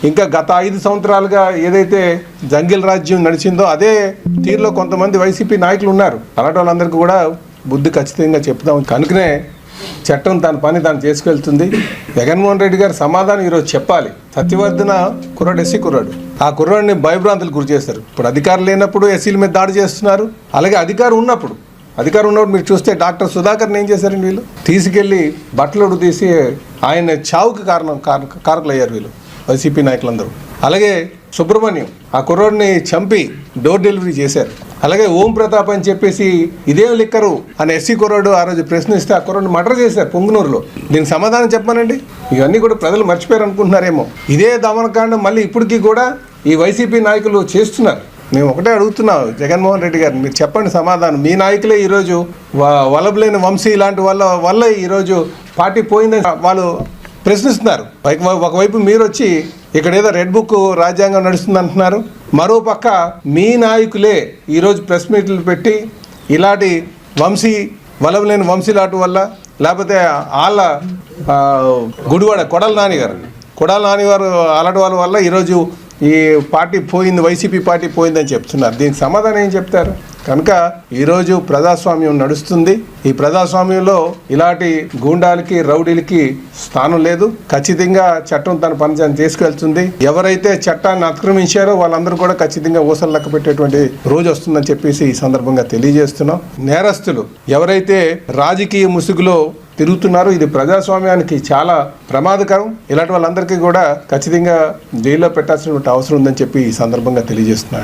ఇంకా గత 5 సంవత్సరాలుగా ఏదైతే జంగిల్ రాజ్యం నడిచిందో అదే తీరులో కొంతమంది వైసీపీ నాయకులు ఉన్నారు. అలాంటి వాళ్ళందరికీ కూడా బుద్ధి ఖచ్చితంగా చెప్తాం. కనుకనే చట్టం తన పని తాను చేసుకెళ్తుంది. జగన్మోహన్ రెడ్డి గారు సమాధానం ఈరోజు చెప్పాలి. సత్యవర్ధన కుర్రాడు, ఎస్సీ కుర్రాడు, ఆ కుర్రాడిని భయభ్రాంతులు గురి చేస్తారు. ఇప్పుడు అధికారం లేనప్పుడు ఎస్సీల మీద దాడి చేస్తున్నారు. అలాగే అధికారం ఉన్నప్పుడు మీరు చూస్తే డాక్టర్ సుధాకర్ని ఏం చేశారండి వీళ్ళు? తీసుకెళ్ళి బట్టలు తీసి ఆయన చావుకి కారకులు అయ్యారు వీళ్ళు వైసీపీ నాయకులందరూ. అలాగే సుబ్రహ్మణ్యం, ఆ కుర్రాడిని చంపి డోర్ డెలివరీ చేశారు. అలాగే ఓం ప్రతాప్ అని చెప్పేసి ఇదేం లిక్కరు అని ఎస్సీ కుర్రాడు ఆ రోజు ప్రశ్నిస్తే ఆ కుర్రాడిని మర్డర్ చేశారు పొంగునూరులో. దీనికి సమాధానం చెప్పానండి. ఇవన్నీ కూడా ప్రజలు మర్చిపోయారు అనుకుంటున్నారేమో. ఇదే దమనకాండం మళ్ళీ ఇప్పటికీ కూడా ఈ వైసీపీ నాయకులు చేస్తున్నారు. మేము ఒకటే అడుగుతున్నాం జగన్మోహన్ రెడ్డి గారిని, మీరు చెప్పండి సమాధానం. మీ నాయకులే ఈరోజు వలబలేని వంశీ ఇలాంటి వల్ల ఈరోజు పార్టీ పోయిందని వాళ్ళు ప్రశ్నిస్తున్నారు. ఒకవైపు మీరు వచ్చి ఇక్కడ ఏదో రెడ్ బుక్ రాజ్యాంగం నడుస్తుంది అంటున్నారు. మరోపక్క మీ నాయకులే ఈరోజు ప్రెస్ మీట్లు పెట్టి ఇలాంటి వలబలేని వంశీ లాంటి వల్ల, లేకపోతే వాళ్ళ గుడివాడ కొడాల నాని గారు అలాంటి వాళ్ళ వల్ల ఈరోజు ఈ పార్టీ పోయింది, వైసీపీ పార్టీ పోయిందని చెప్తున్నారు. దీనికి సమాధానం ఏం చెప్తారు? కనుక ఈరోజు ప్రజాస్వామ్యం నడుస్తుంది. ఈ ప్రజాస్వామ్యంలో ఇలాంటి గూండాలకి రౌడీలకి స్థానం లేదు. ఖచ్చితంగా చట్టం తన పని తీసుకెళ్తుంది. ఎవరైతే చట్టాన్ని అతిక్రమించారో వాళ్ళందరూ కూడా ఖచ్చితంగా ఊసలు లెక్క పెట్టేటువంటి రోజు వస్తుందని చెప్పేసి ఈ సందర్భంగా తెలియజేస్తున్నాం. నేరస్తులు ఎవరైతే రాజకీయ ముసుగులో తిరుగుతున్నారు, ఇది ప్రజాస్వామ్యానికి చాలా ప్రమాదకరం. ఇలాంటి వాళ్ళందరికీ కూడా ఖచ్చితంగా జైల్లో పెట్టాల్సినటువంటి అవసరం ఉందని చెప్పి ఈ సందర్భంగా తెలియజేస్తున్నాను.